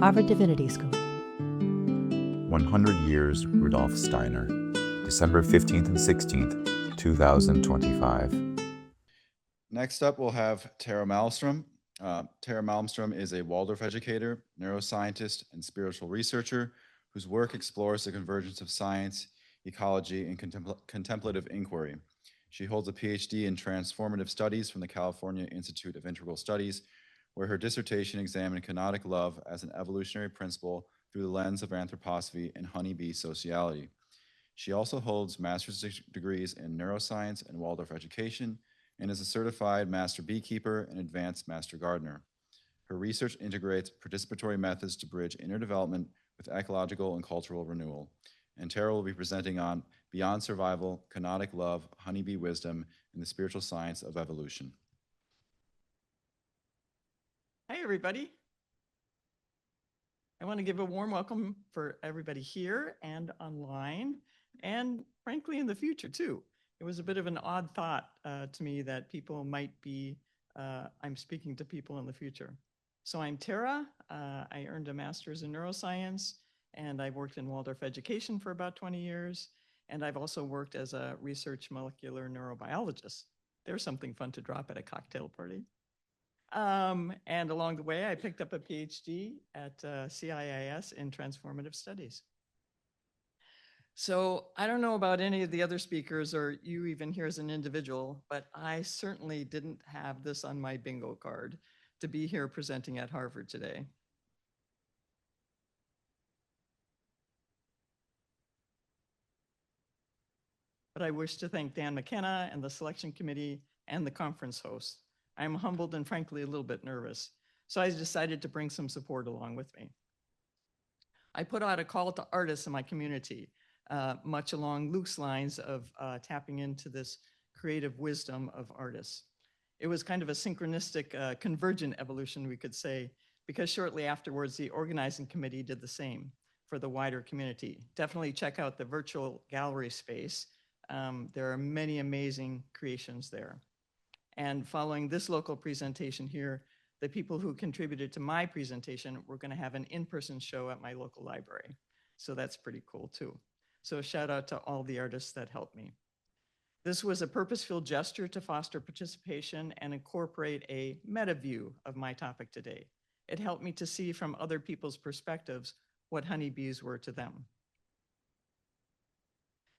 Harvard Divinity School. 100 Years Rudolf Steiner, December 15th and 16th, 2025. Next up, we'll have Terra Malmstrom. Terra Malmstrom is a Waldorf educator, neuroscientist, and spiritual researcher whose work explores the convergence of science, ecology, and contemplative inquiry. She holds a PhD in transformative studies from the California Institute of Integral Studies, where her dissertation examined kenotic love as an evolutionary principle through the lens of anthroposophy and honeybee sociality. She also holds master's degrees in neuroscience and Waldorf education, and is a certified master beekeeper and advanced master gardener. Her research integrates participatory methods to bridge inner development with ecological and cultural renewal. And Tara will be presenting on Beyond Survival, Kenotic Love, Honeybee Wisdom, and the Spiritual Science of Evolution. Hi, everybody. I want to give a warm welcome for everybody here and online, and frankly, in the future, too. It was a bit of an odd thought to me that people might be, I'm speaking to people in the future. So I'm Tara. I earned a master's in neuroscience, and I've worked in Waldorf education for about 20 years. And I've also worked as a research molecular neurobiologist. There's something fun to drop at a cocktail party. And along the way, I picked up a PhD at CIIS in transformative studies. So I don't know about any of the other speakers or you even here as an individual, but I certainly didn't have this on my bingo card to be here presenting at Harvard today. But I wish to thank Dan McKenna and the selection committee and the conference host. I'm humbled and frankly a little bit nervous, so I decided to bring some support along with me. I put out a call to artists in my community, much along Luke's lines of tapping into this creative wisdom of artists. It was kind of a synchronistic, convergent evolution, we could say, because shortly afterwards, the organizing committee did the same for the wider community. Definitely check out the virtual gallery space. There are many amazing creations there. And following this local presentation here, the people who contributed to my presentation were going to have an in-person show at my local library. So that's pretty cool too. So a shout out to all the artists that helped me. This was a purposeful gesture to foster participation and incorporate a meta view of my topic today. It helped me to see from other people's perspectives what honeybees were to them.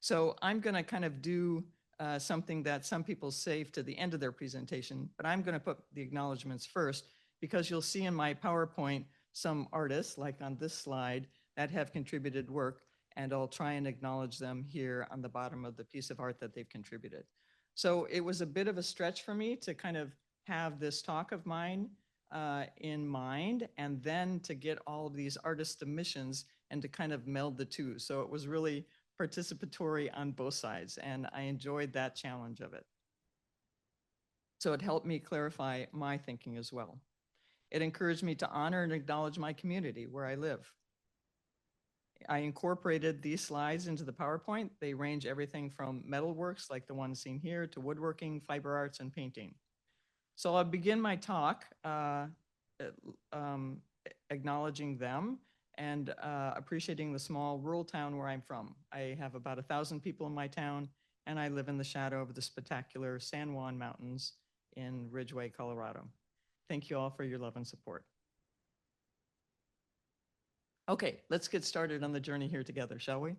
So I'm going to kind of do something that some people save to the end of their presentation, but I'm going to put the acknowledgements first because you'll see in my PowerPoint some artists, like on this slide, that have contributed work, and I'll try and acknowledge them here on the bottom of the piece of art that they've contributed. So it was a bit of a stretch for me to kind of have this talk of mine in mind, and then to get all of these artist submissions and to kind of meld the two. So it was really participatory on both sides, and I enjoyed that challenge of it. So it helped me clarify my thinking as well. It encouraged me to honor and acknowledge my community where I live. I incorporated these slides into the PowerPoint. They range everything from metalworks, like the one seen here, to woodworking, fiber arts, and painting. So I'll begin my talk acknowledging them and appreciating the small rural town where I'm from. I have about 1,000 people in my town, and I live in the shadow of the spectacular San Juan Mountains in Ridgway, Colorado. Thank you all for your love and support. Okay, let's get started on the journey here together, shall we?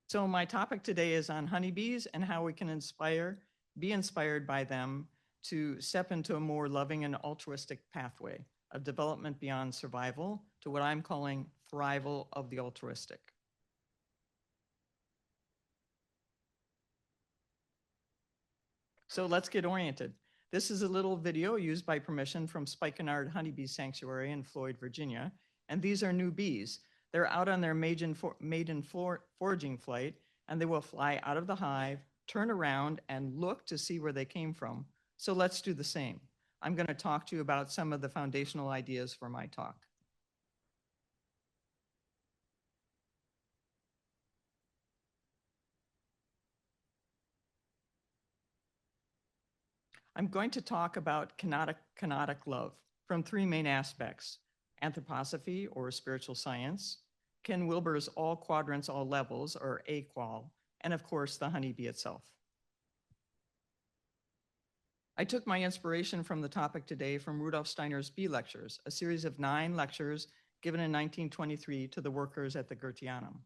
So my topic today is on honeybees and how we can be inspired by them to step into a more loving and altruistic pathway of development beyond survival to what I'm calling thrival of the altruistic. So let's get oriented. This is a little video used by permission from Spikenard Honeybee Sanctuary in Floyd, Virginia. And these are new bees. They're out on their maiden foraging flight, and they will fly out of the hive, turn around, and look to see where they came from. So let's do the same. I'm going to talk to you about some of the foundational ideas for my talk. I'm going to talk about kenotic love from three main aspects: anthroposophy or spiritual science, Ken Wilber's All Quadrants, All Levels or AQUAL, and of course the Honeybee itself. I took my inspiration from the topic today from Rudolf Steiner's Bee Lectures, a series of 9 lectures given in 1923 to the workers at the Goetheanum.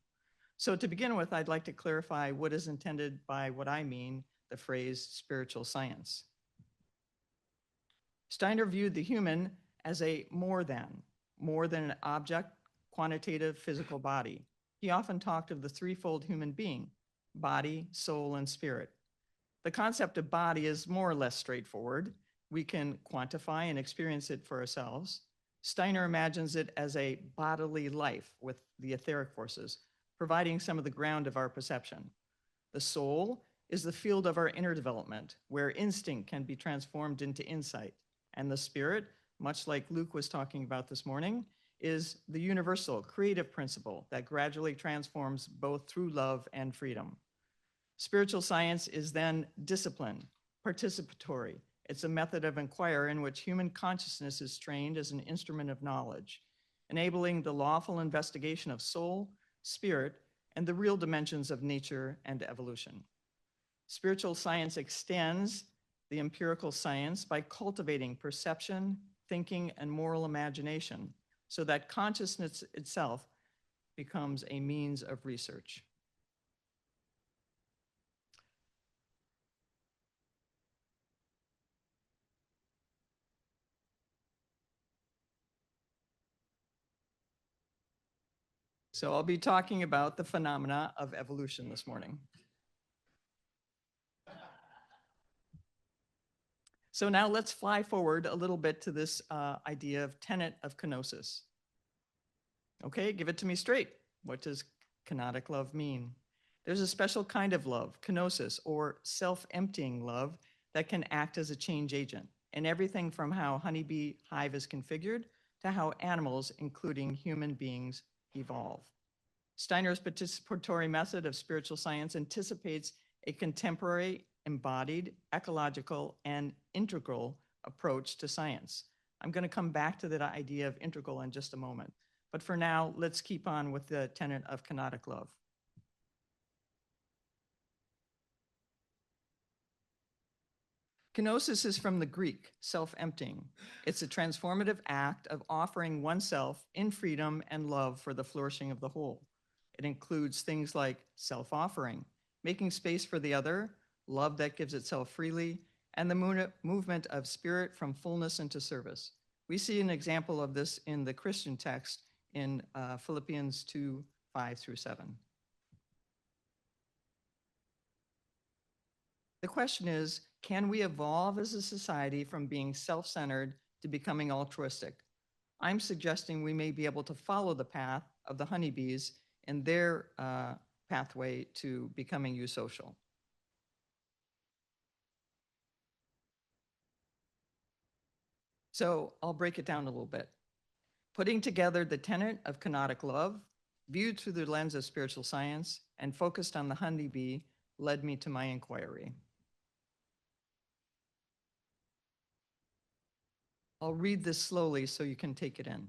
So to begin with, I'd like to clarify what is intended by what I mean the phrase spiritual science. Steiner viewed the human as a more than an object, quantitative, physical body. He often talked of the threefold human being: body, soul, and spirit. The concept of body is more or less straightforward. We can quantify and experience it for ourselves. Steiner imagines it as a bodily life with the etheric forces, providing some of the ground of our perception. The soul is the field of our inner development, where instinct can be transformed into insight. And the spirit, much like Luke was talking about this morning, is the universal creative principle that gradually transforms both through love and freedom. Spiritual science is then discipline, participatory. It's a method of inquiry in which human consciousness is trained as an instrument of knowledge, enabling the lawful investigation of soul, spirit, and the real dimensions of nature and evolution. Spiritual science extends the empirical science by cultivating perception, thinking, and moral imagination so that consciousness itself becomes a means of research. So I'll be talking about the phenomena of evolution this morning. So now let's fly forward a little bit to this idea of tenet of kenosis. Okay, give it to me straight. What does kenotic love mean? There's a special kind of love, kenosis, or self-emptying love, that can act as a change agent in everything from how honeybee hive is configured to how animals, including human beings, evolve. Steiner's participatory method of spiritual science anticipates a contemporary, embodied, ecological, and integral approach to science. I'm going to come back to that idea of integral in just a moment. But for now, let's keep on with the tenet of kenotic love. Kenosis is from the Greek, self-emptying. It's a transformative act of offering oneself in freedom and love for the flourishing of the whole. It includes things like self-offering, making space for the other, love that gives itself freely, and the movement of spirit from fullness into service. We see an example of this in the Christian text in Philippians 2, 5 through 7. The question is, can we evolve as a society from being self-centered to becoming altruistic? I'm suggesting we may be able to follow the path of the honeybees in their pathway to becoming eusocial. So I'll break it down a little bit. Putting together the tenet of kenotic love, viewed through the lens of spiritual science, and focused on the honeybee led me to my inquiry. I'll read this slowly so you can take it in.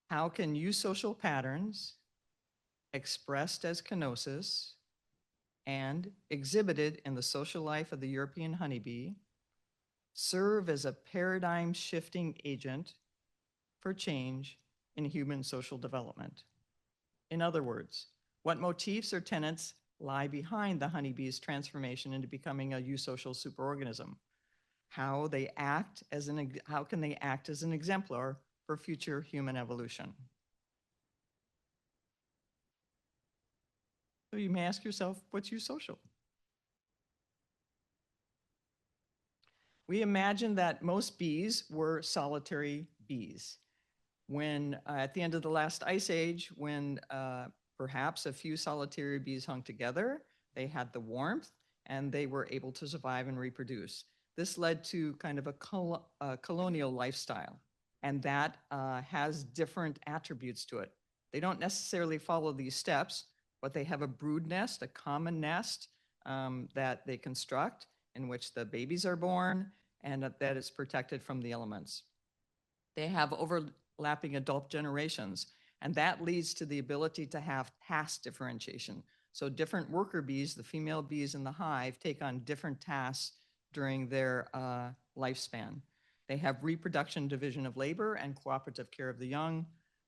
How can eusocial patterns, expressed as kenosis and exhibited in the social life of the European honeybee, serve as a paradigm-shifting agent for change in human social development? In other words, what motifs or tenets lie behind the honeybee's transformation into becoming a eusocial superorganism? How can they act as an exemplar for future human evolution? So you may ask yourself, what's eusocial? We imagine that most bees were solitary bees. When at the end of the last ice age, when perhaps a few solitary bees hung together, they had the warmth and they were able to survive and reproduce. This led to kind of a colonial lifestyle, and that has different attributes to it. They don't necessarily follow these steps, but they have a brood nest, a common nest that they construct in which the babies are born and that is protected from the elements. They have overlapping adult generations, and that leads to the ability to have task differentiation. So different worker bees, the female bees in the hive, take on different tasks during their lifespan. They have reproduction, division of labor, and cooperative care of the young,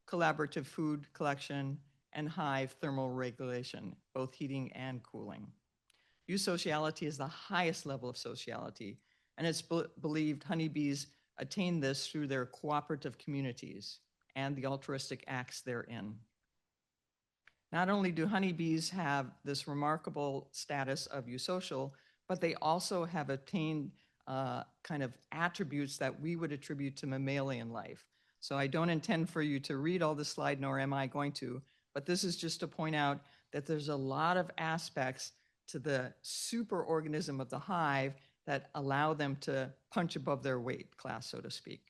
collaborative food collection, and hive thermal regulation, both heating and cooling. Eusociality is the highest level of sociality, and it's believed honeybees attain this through their cooperative communities and the altruistic acts therein. Not only do honeybees have this remarkable status of eusocial, but they also have attained kind of attributes that we would attribute to mammalian life. So I don't intend for you to read all this slide, nor am I going to, but this is just to point out that there's a lot of aspects to the superorganism of the hive that allow them to punch above their weight class, so to speak.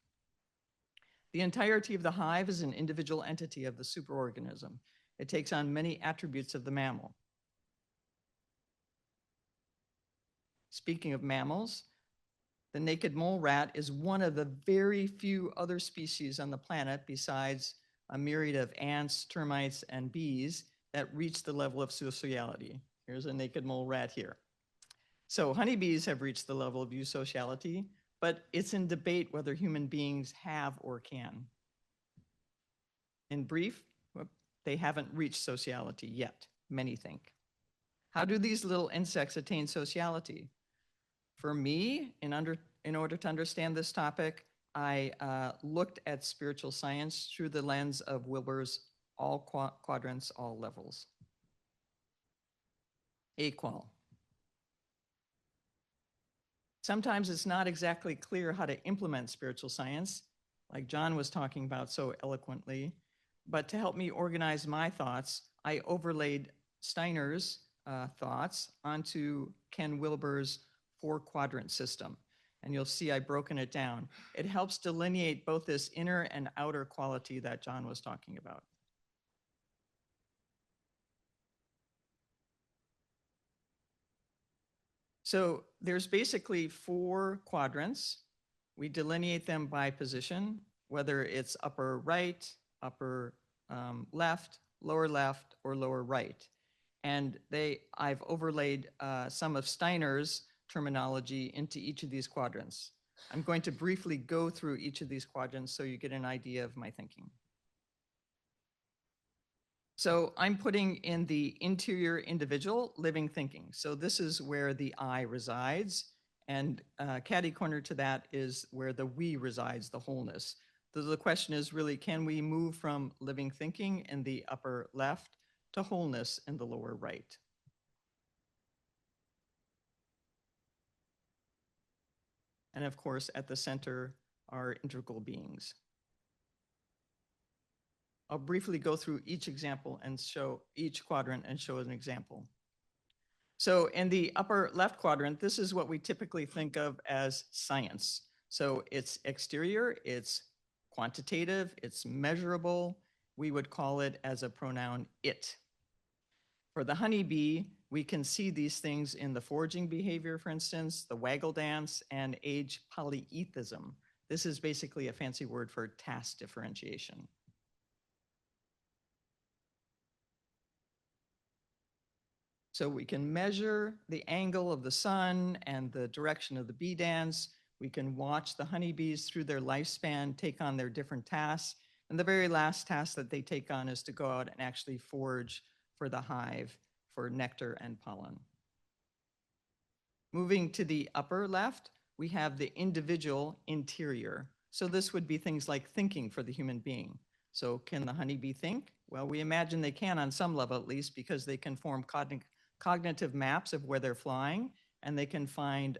The entirety of the hive is an individual entity of the superorganism. It takes on many attributes of the mammal. Speaking of mammals, the naked mole rat is one of the very few other species on the planet, besides a myriad of ants, termites, and bees, that reach the level of sociality. Here's a naked mole rat here. So honeybees have reached the level of eusociality, but it's in debate whether human beings have or can. In brief, they haven't reached sociality yet, many think. How do these little insects attain sociality? For me, in order to understand this topic, I looked at spiritual science through the lens of Wilber's all quadrants, all levels. Equal. Sometimes it's not exactly clear how to implement spiritual science, like John was talking about so eloquently, but to help me organize my thoughts, I overlaid Steiner's thoughts onto Ken Wilber's 4-quadrant system. And you'll see I've broken it down. It helps delineate both this inner and outer quality that John was talking about. So there's basically 4 quadrants. We delineate them by position, whether it's upper right, upper left, or lower right. And I've overlaid some of Steiner's terminology into each of these quadrants. I'm going to briefly go through each of these quadrants so you get an idea of my thinking. So I'm putting in the interior individual living thinking. So this is where the I resides, and catty corner to that is where the we resides, the wholeness. So the question is really, can we move from living thinking in the upper left to wholeness in the lower right? And of course, at the center are integral beings. I'll briefly go through each example and show each quadrant and show an example. So in the upper left quadrant, this is what we typically think of as science. So it's exterior, it's quantitative, it's measurable. We would call it as a pronoun it. For the honeybee, we can see these things in the foraging behavior, for instance, the waggle dance, and age polyethism. This is basically a fancy word for task differentiation. So we can measure the angle of the sun and the direction of the bee dance. We can watch the honeybees through their lifespan take on their different tasks. And the very last task that they take on is to go out and actually forage for the hive for nectar and pollen. Moving to the upper left, we have the individual interior. So this would be things like thinking for the human being. So can the honeybee think? Well, we imagine they can on some level at least, because they can form cognitive maps of where they're flying, and they can find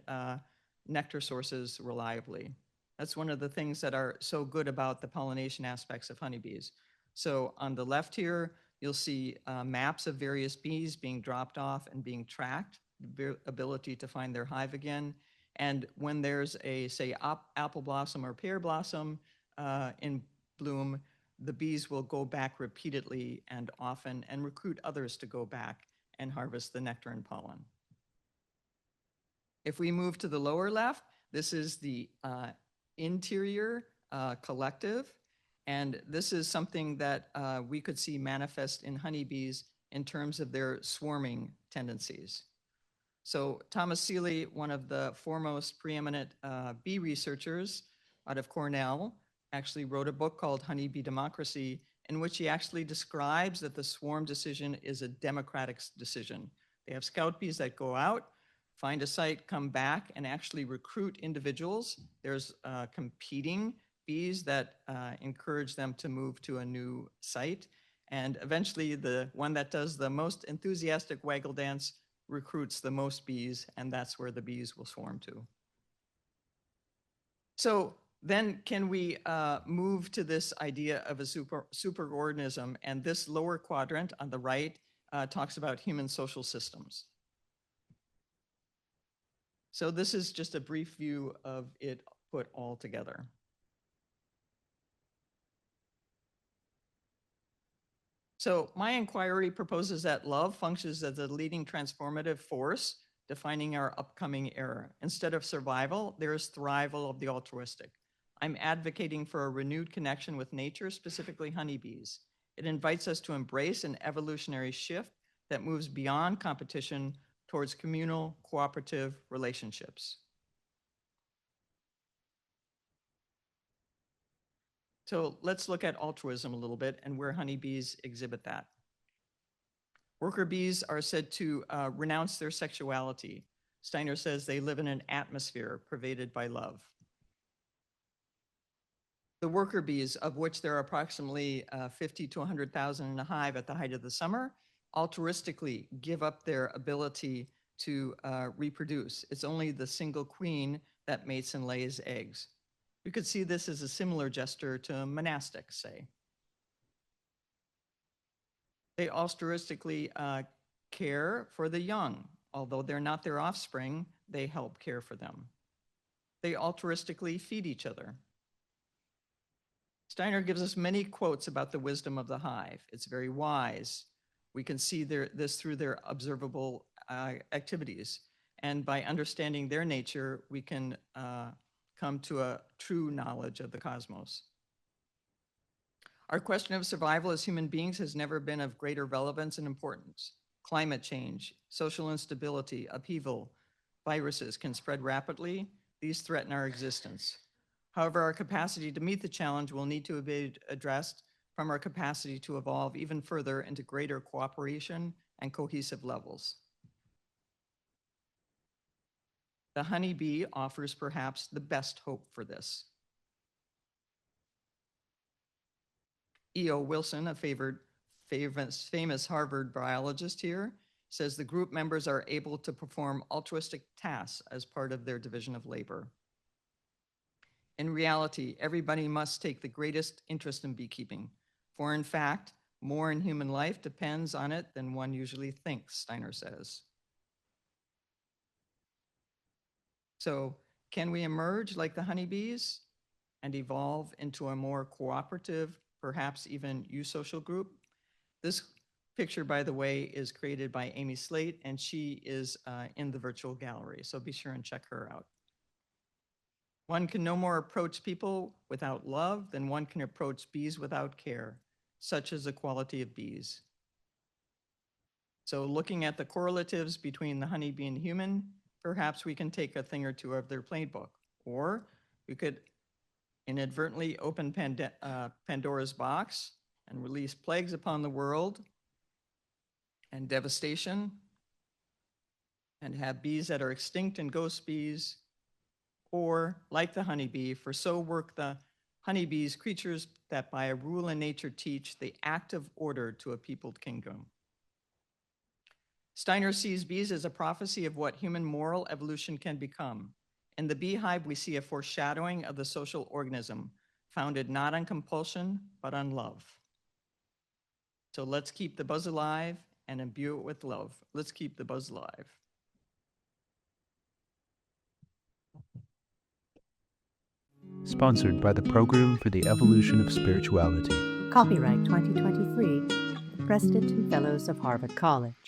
nectar sources reliably. That's one of the things that are so good about the pollination aspects of honeybees. So on the left here, you'll see maps of various bees being dropped off and being tracked, the ability to find their hive again. And when there's a, say, apple blossom or pear blossom in bloom, the bees will go back repeatedly and often and recruit others to go back and harvest the nectar and pollen. If we move to the lower left, this is the interior collective. And this is something that we could see manifest in honeybees in terms of their swarming tendencies. So Thomas Seeley, one of the foremost preeminent bee researchers out of Cornell, actually wrote a book called Honeybee Democracy, in which he actually describes that the swarm decision is a democratic decision. They have scout bees that go out, find a site, come back, and actually recruit individuals. There's competing bees that encourage them to move to a new site. And eventually the one that does the most enthusiastic waggle dance recruits the most bees, and that's where the bees will swarm to. So then can we move to this idea of a superorganism? And this lower quadrant on the right talks about human social systems. So this is just a brief view of it put all together. So my inquiry proposes that love functions as the leading transformative force defining our upcoming era. Instead of survival, there is thrival of the altruistic. I'm advocating for a renewed connection with nature, specifically honeybees. It invites us to embrace an evolutionary shift that moves beyond competition towards communal, cooperative relationships. So let's look at altruism a little bit and where honeybees exhibit that. Worker bees are said to renounce their sexuality. Steiner says they live in an atmosphere pervaded by love. The worker bees, of which there are approximately 50 to 100,000 in a hive at the height of the summer, altruistically give up their ability to reproduce. It's only the single queen that mates and lays eggs. We could see this as a similar gesture to monastics, say. They altruistically care for the young. Although they're not their offspring, they help care for them. They altruistically feed each other. Steiner gives us many quotes about the wisdom of the hive. It's very wise. We can see this through their observable activities. And by understanding their nature, we can come to a true knowledge of the cosmos. Our question of survival as human beings has never been of greater relevance and importance. Climate change, social instability, upheaval, viruses can spread rapidly. These threaten our existence. However, our capacity to meet the challenge will need to be addressed from our capacity to evolve even further into greater cooperation and cohesive levels. The honeybee offers perhaps the best hope for this. E.O. Wilson, a famous Harvard biologist here, says the group members are able to perform altruistic tasks as part of their division of labor. In reality, everybody must take the greatest interest in beekeeping, for in fact, more in human life depends on it than one usually thinks, Steiner says. So, can we emerge like the honeybees and evolve into a more cooperative, perhaps even eusocial group? This picture, by the way, is created by Amy Slate, and she is in the virtual gallery, so be sure and check her out. One can no more approach people without love than one can approach bees without care. Such is the quality of bees. So looking at the correlatives between the honeybee and human, perhaps we can take a thing or two of their playbook. Or we could inadvertently open Pandora's box and release plagues upon the world and devastation and have bees that are extinct and ghost bees. Or, like the honeybee, for so work the honeybees, creatures that by a rule in nature teach the active order to a peopled kingdom. Steiner sees bees as a prophecy of what human moral evolution can become. In the beehive, we see a foreshadowing of the social organism, founded not on compulsion, but on love. So let's keep the buzz alive and imbue it with love. Let's keep the buzz alive. Sponsored by the Program for the Evolution of Spirituality. Copyright 2023, the President and Fellows of Harvard College.